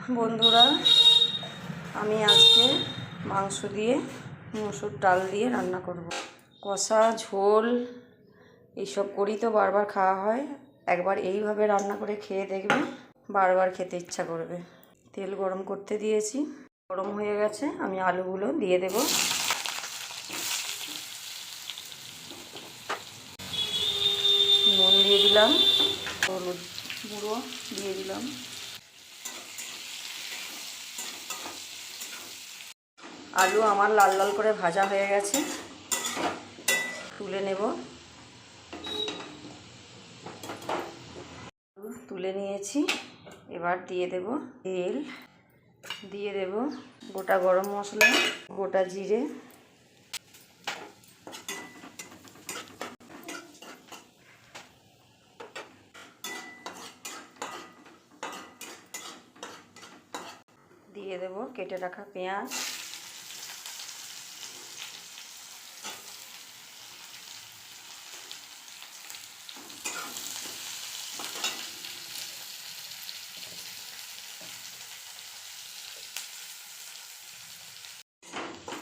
বন্ধুরা, আমি আজকে মাংস দিয়ে মসুর ডাল দিয়ে রান্না করব। কষা ঝোল এইসব করি তো বারবার খাওয়া হয়, একবার এইভাবে রান্না করে খেয়ে দেখবে, বারবার খেতে ইচ্ছা করবে। তেল গরম করতে দিয়েছি, গরম হয়ে গেছে। আমি আলুগুলো দিয়ে দেব। নুন দিয়ে দিলাম, হলুদ গুঁড়ো দিয়ে দিলাম। আলু আমার লাল লাল করে ভাজা হয়ে গেছে, তুলে নেব। তুলে নিয়েছি, এবার দিয়ে দেব তেল, দিয়ে দেব গোটা গরম মশলা, গোটা জিরে, দিয়ে দেব কেটে রাখা পেঁয়াজ,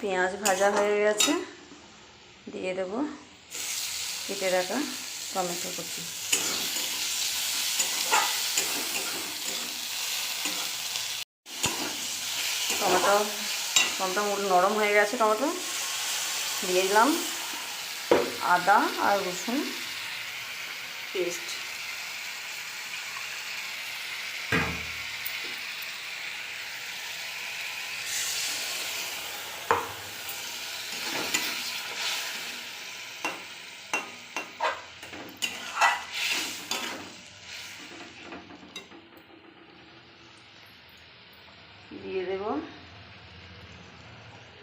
পেঁয়াজ ভাজা হয়ে গেছে, দিয়ে দেব কেটে রাখা টমেটো কুচি। টমেটো নরম হয়ে গেছে, টমেটো দিয়ে দিলাম আদা আর রসুন পেস্ট। দিয়ে দেব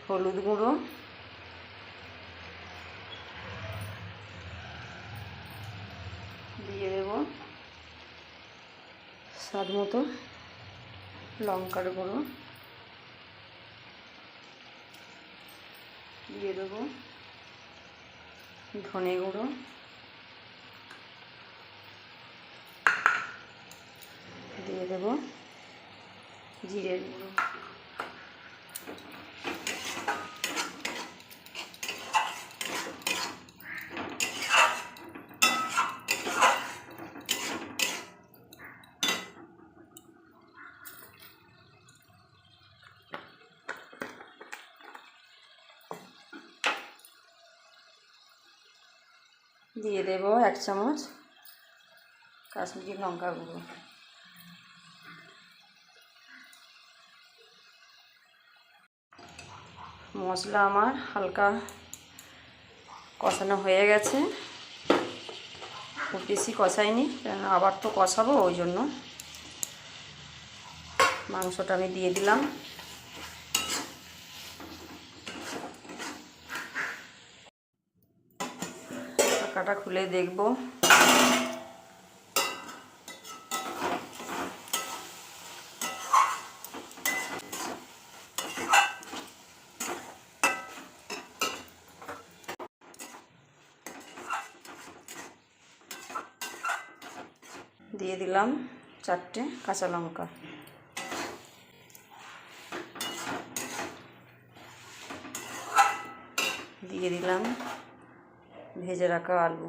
হলুদ গুঁড়ো, দিয়ে দেব স্বাদ মতো লঙ্কার গুঁড়ো, দিয়ে দেব ধনে গুঁড়ো, দিয়ে দেব জিরের গুঁড়ো। দিয়ে দেব 1 চামচ কাশ্মীরি লঙ্কা গুঁড়ো। মশলা আমার হালকা কষানো হয়ে গেছে, খুব বেশি কষাইনি, কেন আবার তো কষাবো, ওই জন্য মাংসটা আমি দিয়ে দিলাম। ঢাকাটা খুলে দেখব। দিয়ে দিলাম 4টে কাঁচা লঙ্কা, দিয়ে দিলাম ভেজে রাখা আলু,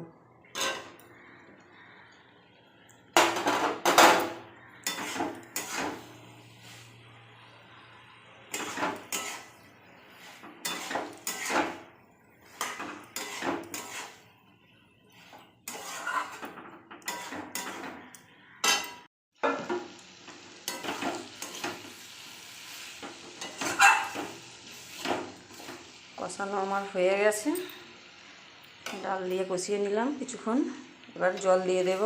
কষানো আমার হয়ে গেছে। ডাল দিয়ে কষিয়ে নিলাম কিছুক্ষণ, এবার জল দিয়ে দেব।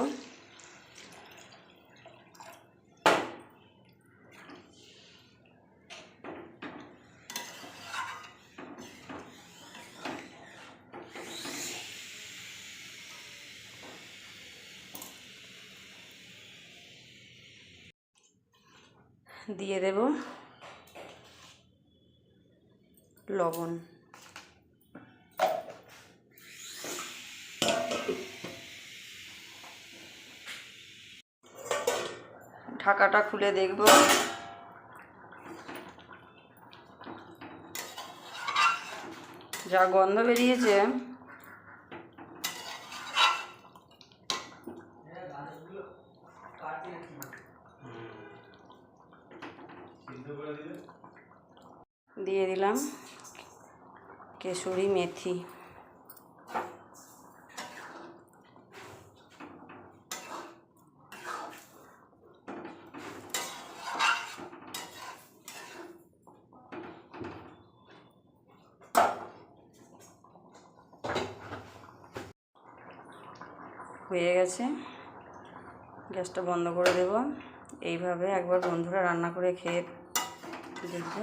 দিয়ে দেব লবণ, ঢাকাটা খুলে দেখব যা গন্ধ বেরিয়েছে, দিয়ে দিলাম কেশরি মেথি। হয়ে গেছে, গ্যাসটা বন্ধ করে দেব। এইভাবে একবার বন্ধুরা রান্না করে খেয়ে দেখবে।